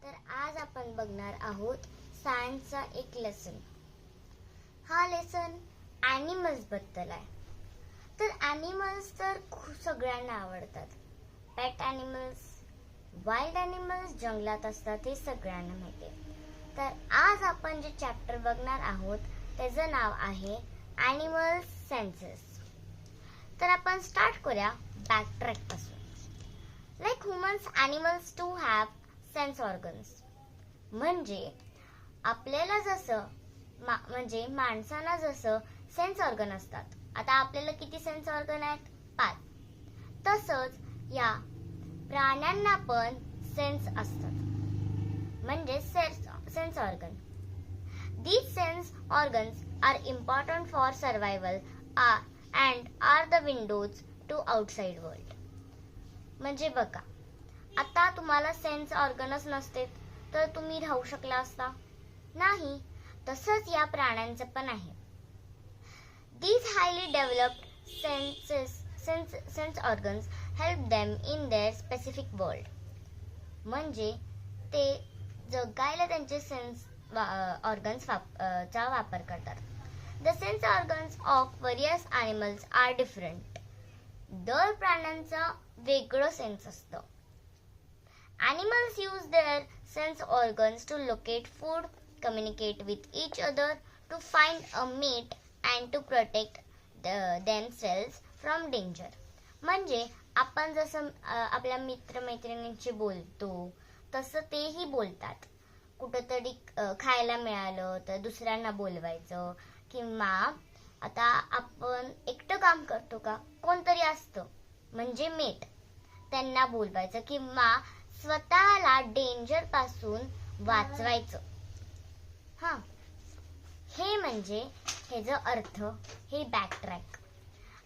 तर आज आपण बघणार आहोत सायन्सचा एक लेसन. हा लेसन ॲनिमल्स बद्दल आहे. तर ॲनिमल्स तर सगळ्यांना आवडतात. पेट ॲनिमल्स, वाईल्ड ॲनिमल्स जंगलात असतात हे सगळ्यांना माहिती आहे. तर आज आपण जे चॅप्टर बघणार आहोत त्याचं नाव आहे ॲनिमल्स सेन्सेस. तर आपण स्टार्ट करूया बॅकट्रॅक पासून. Like humans, animals too have sense organs. म्हणजे आपल्याला जसं म्हणजे माणसांना जसं सेन्स ऑर्गन असतात. आता आपल्याला किती सेन्स ऑर्गन आहेत? 5. तसंच या प्राण्यांना पण सेन्स असतात, म्हणजे sense organ. These sense organs are important for survival and are the windows to outside world. म्हणजे बघा, आता तुम्हाला सेन्स ऑर्गनच नसते तर तुम्ही राहू शकला असता? नाही. तसंच या प्राण्यांचं पण आहे. These highly developed sense organs help them in their specific world. म्हणजे ते जगायला त्यांचे सेन्स ऑर्गन्स चा वापर करतात. The sense organs of various animals are different. दर प्राण्यांचा वेगळं सेन्स असतं. Animals use their sense organs to locate food, communicate with each other, to find a mate and to protect themselves from danger. म्हणजे आपण जसं आपल्या मित्रमैत्रिणींशी बोलतो तसं तेही बोलतात. कुठंतरी खायला मिळालं तर दुसऱ्यांना बोलवायचं, किंवा आता आपण एकटं काम करतो का, कोणतरी असतं म्हणजे मेट, त्यांना बोलवायचं किंवा स्वतःला डेंजर पासून वाचवायचं. हे म्हणजे ह्याचा अर्थ, हे बॅकट्रॅक.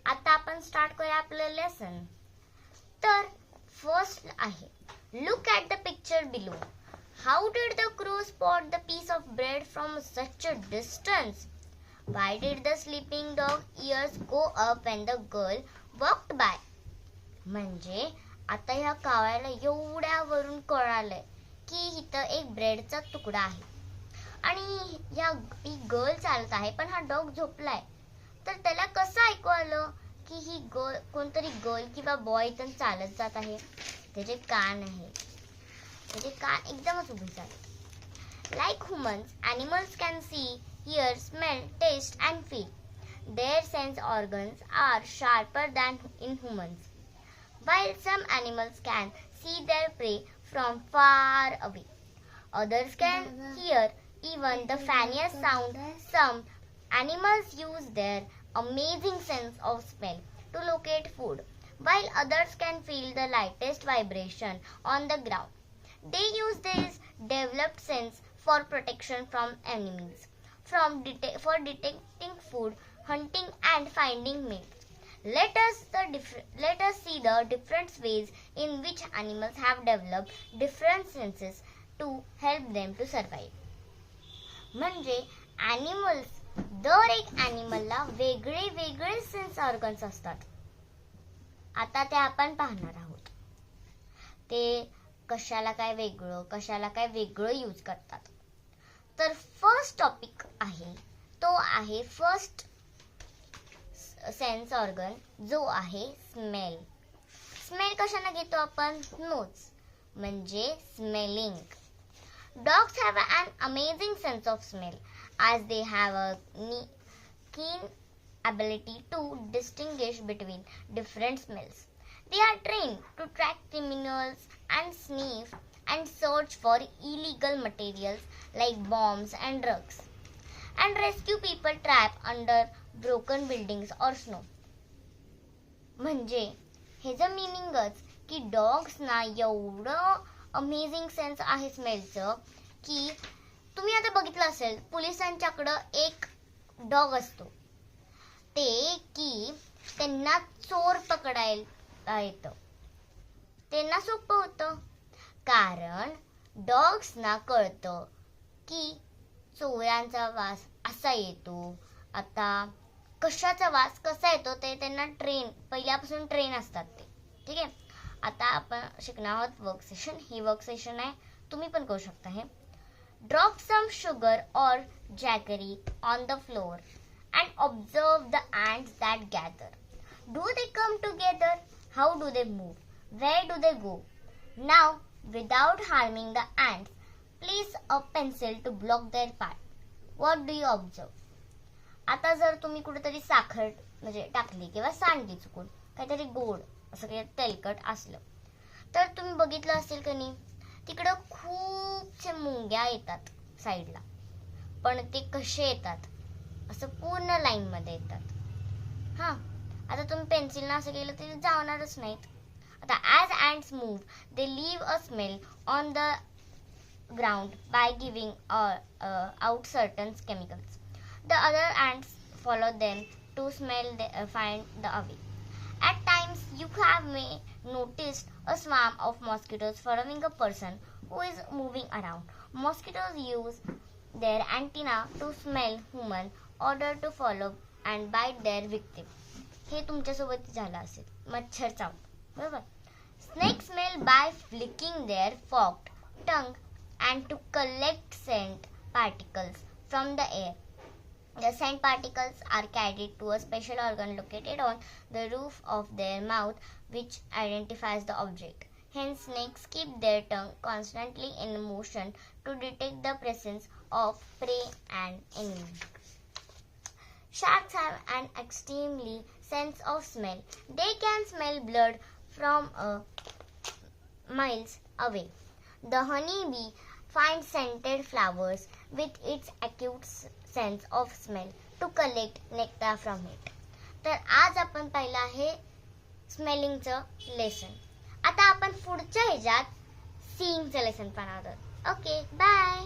आता आपण स्टार्ट करूया आपलं लेसन. तर फर्स्ट आहे, look at the picture below. How did the crow spot the piece of bread from such a distance? Why did the sleeping dog ears go up when the girl walked by? म्हणजे आता ह्या कावळ्याला एवढ्या वरून कळालंय की इथं एक ब्रेडचा तुकडा आहे आणि ही गर्ल चालत आहे, पण हा डॉग झोपलाय. तर त्याला कसं ऐकू आलं की ही गर्ल, कोणतरी गर्ल किंवा बॉय इथं चालत जात आहे? त्याचे कान आहे, त्याचे कान एकदमच उभे झाले. Like humans, animals can see, hear, smell, taste and feel. Their sense organs are sharper than in humans. While some animals can see their prey from far away, others can hear even the faintest sound. Some animals use their amazing sense of smell to locate food, while others can feel the lightest vibration on the ground. They use this developed sense for protection from enemies, for detecting food, hunting and finding mates. Let us see the different ways in which animals have developed different senses to help them to survive. म्हणजे animals, दर एक ॲनिमलला वेगळे वेगळे sense organs असतात. आता ते आपण पाहणार आहोत. ते कशाला काय वेगळं यूज करतात. तर फर्स्ट टॉपिक आहे तो आहे फर्स्ट सेन्स ऑर्गन, जो आहे स्मेल. स्मेल कशाने घेतो आपण? नोज, म्हणजे smelling. Dogs have an amazing sense of smell as they have a keen ability to distinguish between different smells. They are trained to track criminals and sniff and search for illegal materials like bombs and drugs, and rescue people trapped under broken buildings or snow. म्हणजे ह्याचं मीनिंगच की डॉग्सना एवढं amazing sense आहे स्मेलचं की तुम्ही आता बघितलं असेल, पोलिसांच्याकडं एक डॉग असतो, ते की त्यांना चोर पकडायला येतं. त्यांना सोपं होतं कारण डॉग्सना कळतं की चोरांचा वास असा येतो. आता कशाचा वास कसा येतो ते त्यांना पहिल्यापासून ट्रेन असतात ते. ठीक आहे. आता आपण शिकणार आहोत वर्क सेशन. ही वर्क सेशन आहे तुम्ही पण करू शकता हे. ड्रॉप सम शुगर और jaggery on the floor and observe the ants that gather. Do they come together? How do they move? Where do they go? Now, without harming the ants, place a pencil to block their path. What do you observe? आता जर तुम्ही कुठेतरी साखर म्हणजे टाकली किंवा सांडली चुकून काहीतरी गोड असं काही तेलकट असलं तर तुम्ही बघितलं असेल का नाही, तिकडं खूपशे मुंग्या येतात साईडला. पण ते कसे येतात, असं पूर्ण लाईन मध्ये येतात. आता तुम्ही पेन्सिलनं असं केलं तरी जाणारच नाहीत. आता as ants move they leave a smell on the ground by giving out certain chemicals. The other ants follow them to smell find the away. At times you have may noticed a swarm of mosquitoes following a person who is moving around. Mosquitoes use their antenna to smell human order to follow and bite their victim. हे तुमच्यासोबत झालं असेल, मच्छर चावून, बरोबर. Snakes smell by flicking their forked tongue and to collect scent particles from the air. The scent particles are carried to a special organ located on the roof of their mouth which identifies the object. Hence, snakes keep their tongue constantly in motion to detect the presence of prey and enemy. Sharks have an extremely sense of smell. They can smell blood from miles away. The honeybee finds scented flowers with its acute sense of smell to collect nectar from it. तर आज आपण पाहिलं आहे स्मेलिंगचं lesson. आता आपण पुढच्या ह्याच्यात सीइंगचं lesson पाहणार आहोत. Okay, bye.